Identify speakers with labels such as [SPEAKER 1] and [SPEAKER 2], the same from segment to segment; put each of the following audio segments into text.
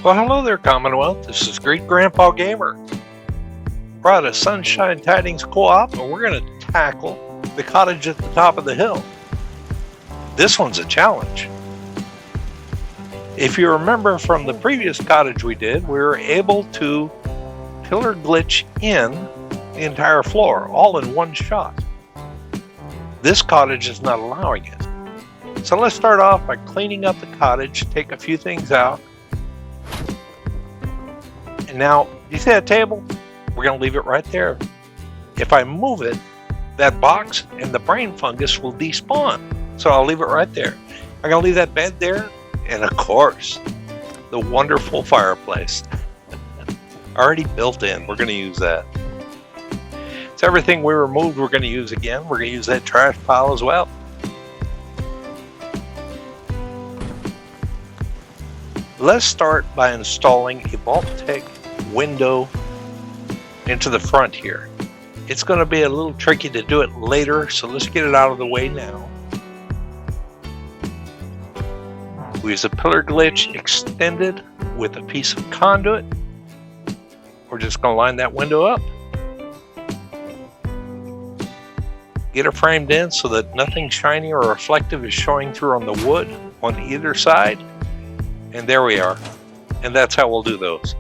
[SPEAKER 1] Well, hello there, Commonwealth. This is Great Grandpa Gamer. We're out of Sunshine Tidings Co-op, and we're going to tackle the cottage at the top of the hill. This one's a challenge. If you remember from the previous cottage we did, we were able to pillar glitch in the entire floor, all in one shot. This cottage is not allowing it. So let's start off by cleaning up the cottage, take a few things out. And now, you see that table? We're going to leave it right there. If I move it, that box and the brain fungus will despawn. So I'll leave it right there. I'm going to leave that bed there. And of course, the wonderful fireplace. Already built in. We're going to use that. So everything we removed, we're going to use again. We're going to use that trash pile as well. Let's start by installing a Vault-Tec window into the front here. It's going to be a little tricky to do it later, so let's get it out of the way now. We use a pillar glitch extended with a piece of conduit. We're just going to line that window up. Get it framed in so that nothing shiny or reflective is showing through on the wood on either side. And there we are. And that's how we'll do those.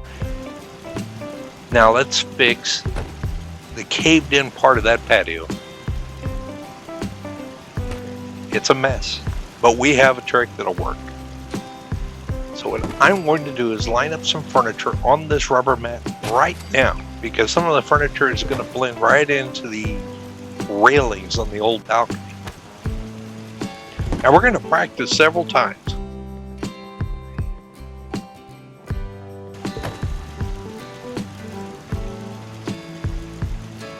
[SPEAKER 1] Now let's fix the caved in part of that patio. It's a mess, but we have a trick that'll work. So what I'm going to do is line up some furniture on this rubber mat right now, because some of the furniture is going to blend right into the railings on the old balcony. Now we're going to practice several times.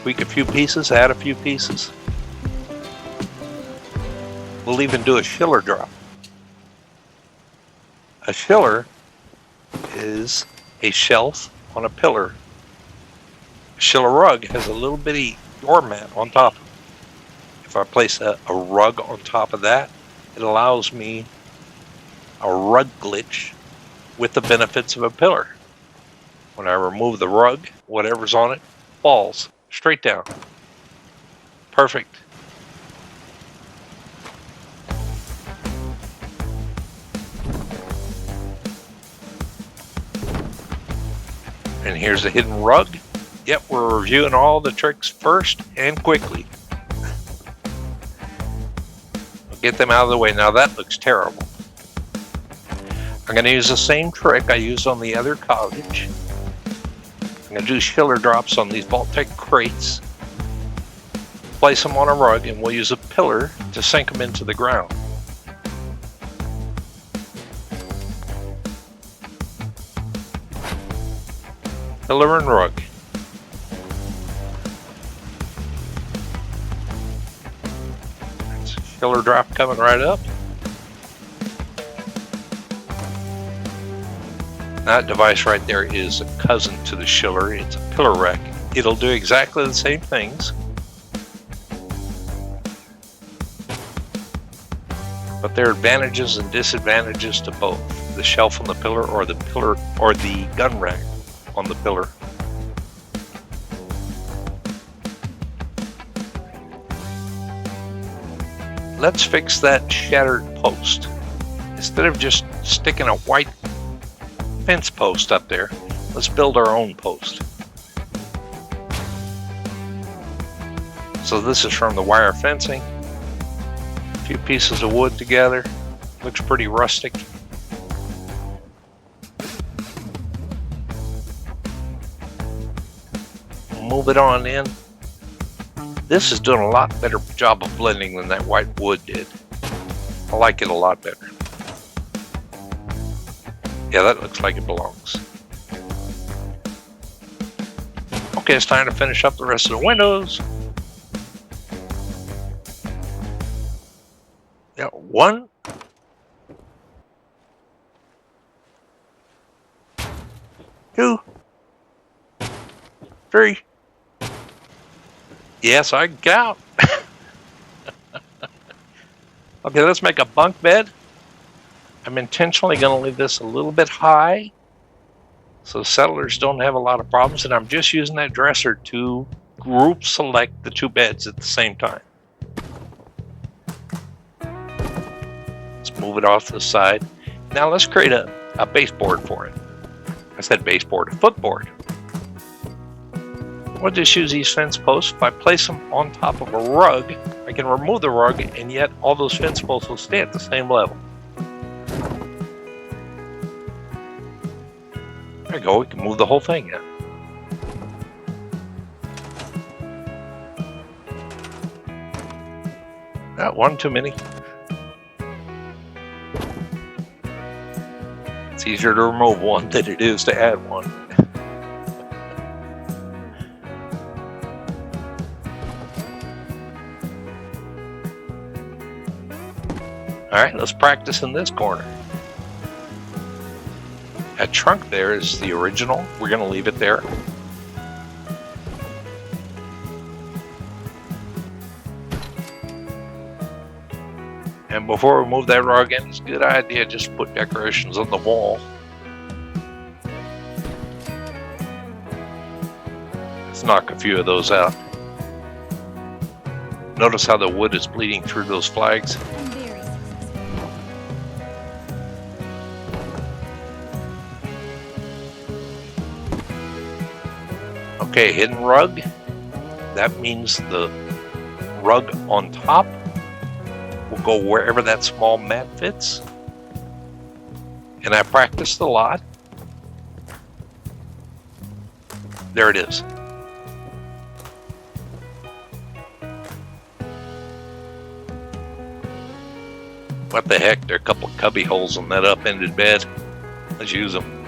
[SPEAKER 1] Tweak a few pieces, add a few pieces. We'll even do a shiller drop. A shiller is a shelf on a pillar. A shiller rug has a little bitty doormat on top. If I place a rug on top of that, it allows me a rug glitch with the benefits of a pillar. When I remove the rug, whatever's on it falls straight down. Perfect. And here's a hidden rug. Yep, we're reviewing all the tricks first and quickly. We'll get them out of the way. Now that looks terrible. I'm going to use the same trick I used on the other cottage. I'm going to do shiller drops on these Vault-Tec crates. Place them on a rug, and we'll use a pillar to sink them into the ground. Pillar and rug. That's a shiller drop coming right up. That device right there is a cousin to the shiller. It's a pillar rack. It'll do exactly the same things, but there are advantages and disadvantages to both. The shelf on the pillar or the gun rack on the pillar. Let's fix that shattered post. Instead of just sticking a white fence post up there, let's build our own post. So this is from the wire fencing. A few pieces of wood together. Looks pretty rustic. Move it on in. This is doing a lot better job of blending than that white wood did. I like it a lot better. Yeah, that looks like it belongs. Okay, it's time to finish up the rest of the windows. Yeah, 1, 2, 3. Yes, I can count. Okay, let's make a bunk bed. I'm intentionally going to leave this a little bit high So settlers don't have a lot of problems, and I'm just using that dresser to group select the two beds at the same time. Let's move it off to the side. Now let's create a baseboard for it. I said baseboard, a footboard. We'll just use these fence posts. If I place them on top of a rug, I can remove the rug, and yet all those fence posts will stay at the same level. There you go, we can move the whole thing in. Not one too many. It's easier to remove one than it is to add one. All right, let's practice in this corner. That trunk there is the original. We're going to leave it there. And before we move that rug in, it's a good idea just to put decorations on the wall. Let's knock a few of those out. Notice how the wood is bleeding through those flags. Okay, hidden rug. That means the rug on top will go wherever that small mat fits. And I practiced a lot. There it is. What the heck? There are a couple of cubby holes on that upended bed. Let's use them.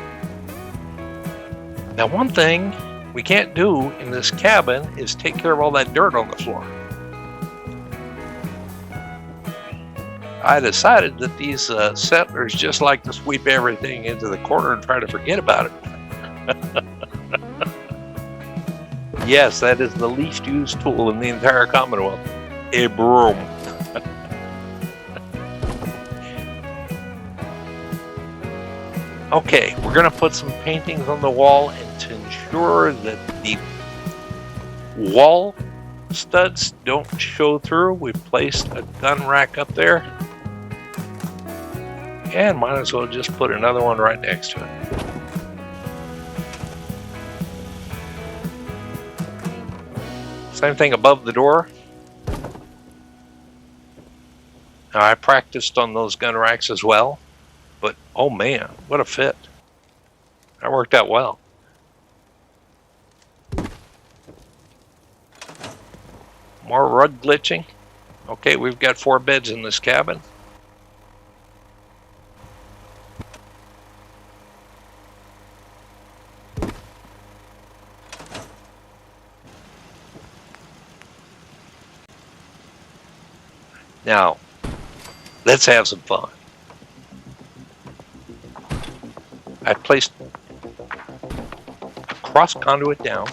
[SPEAKER 1] Now, one thing we can't do in this cabin is take care of all that dirt on the floor. I decided that these settlers just like to sweep everything into the corner and try to forget about it. Yes, that is the least used tool in the entire Commonwealth. A broom. Okay, we're going to put some paintings on the wall, and to ensure that the wall studs don't show through, we've placed a gun rack up there. And might as well just put another one right next to it. Same thing above the door. Now, I practiced on those gun racks as well. But, oh man, what a fit. That worked out well. More rug glitching. Okay, we've got 4 beds in this cabin. Now, let's have some fun. I placed a cross conduit down,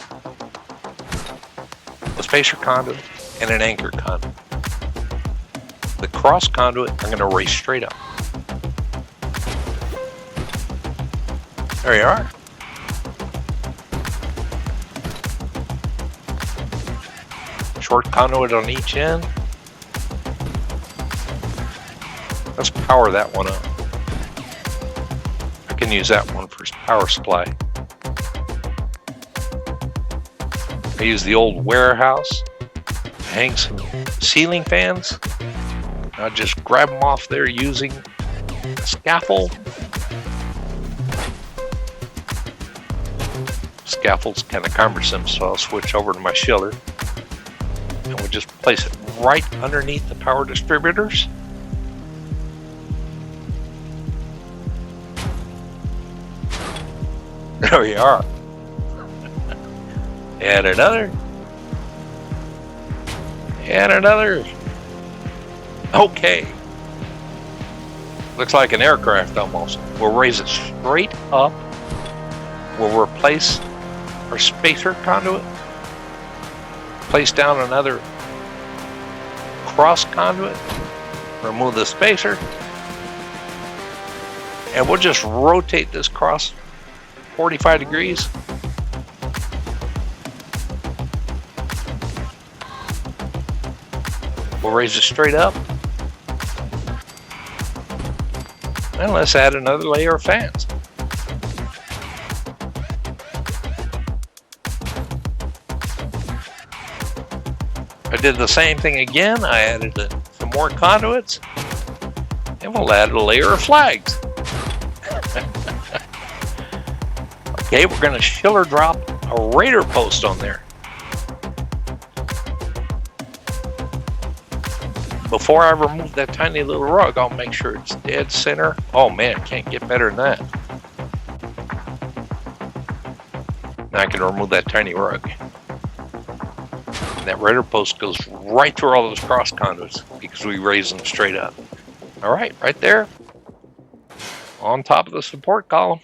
[SPEAKER 1] a spacer conduit, and an anchor conduit. The cross conduit I'm going to raise straight up. There you are. Short conduit on each end. Let's power that one up. I can use that one for power supply. I use the old warehouse to hang some ceiling fans. I'll just grab them off there using a scaffold. Scaffold's kind of cumbersome, so I'll switch over to my chiller. And we'll just place it right underneath the power distributors. There we are. And another. And another. Okay. Looks like an aircraft almost. We'll raise it straight up. We'll replace our spacer conduit. Place down another cross conduit. Remove the spacer. And we'll just rotate this cross 45 degrees. We'll raise it straight up. And let's add another layer of fans. I did the same thing again. I added some more conduits. And we'll add a layer of flags. Okay, we're going to shiller drop a radar post on there. Before I remove that tiny little rug, I'll make sure it's dead center. Oh man, can't get better than that. Now I can remove that tiny rug. And that radar post goes right through all those cross conduits because we raise them straight up. All right, right there on top of the support column.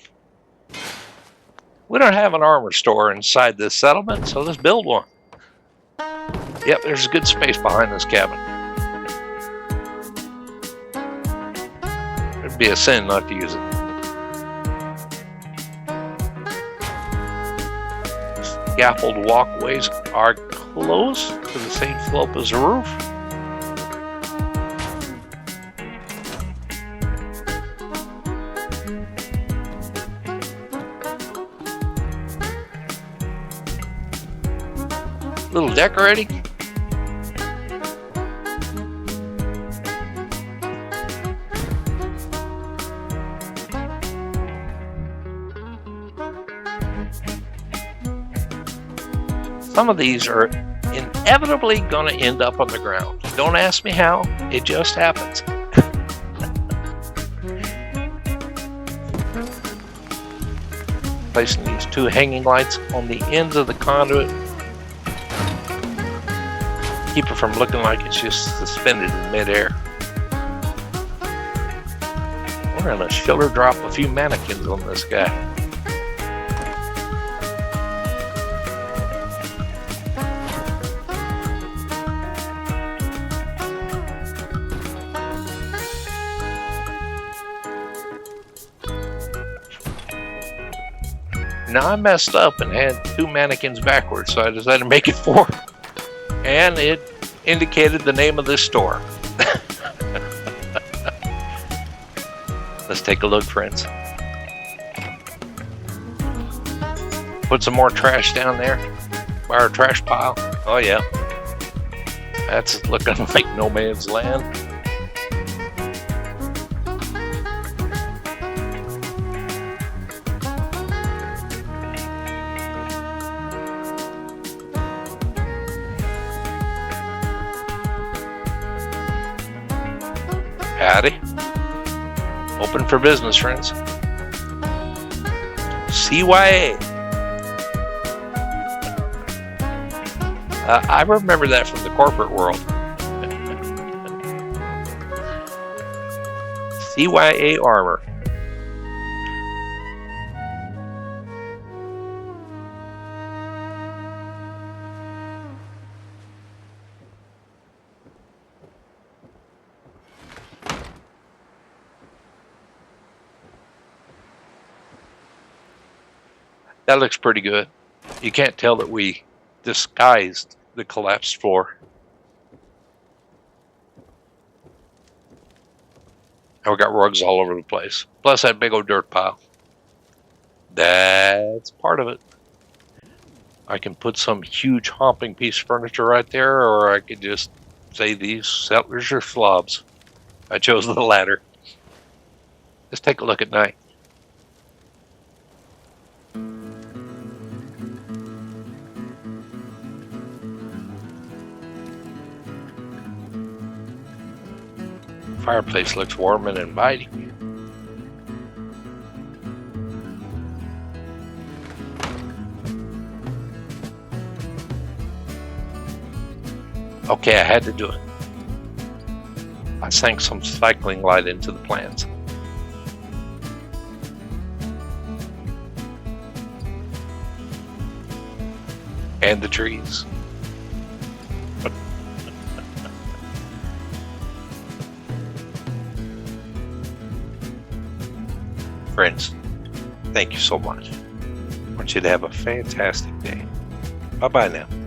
[SPEAKER 1] We don't have an armor store inside this settlement, so let's build one. Yep, there's a good space behind this cabin. It'd be a sin not to use it. Scaffold walkways are close to the same slope as the roof. Little decorating. Some of these are inevitably going to end up on the ground. Don't ask me how, it just happens. Placing these two hanging lights on the ends of the conduit. Keep it from looking like it's just suspended in midair. We're going to shiller drop a few mannequins on this guy. Now I messed up and had two mannequins backwards, so I decided to make it 4. And it indicated the name of this store. Let's take a look, friends. Put some more trash down there by our trash pile. Oh yeah, that's looking like no man's land. Howdy. Open for business, friends. CYA. I remember that from the corporate world. CYA armor. That looks pretty good. You can't tell that we disguised the collapsed floor. And we got rugs all over the place. Plus that big old dirt pile. That's part of it. I can put some huge humping piece of furniture right there, or I could just say these settlers are slobs. I chose the latter. Let's take a look at night. Fireplace looks warm and inviting. Okay, I had to do it. I sank some cycling light into the plants. And the trees. Friends, thank you so much. want you to have a fantastic day. Bye-bye now.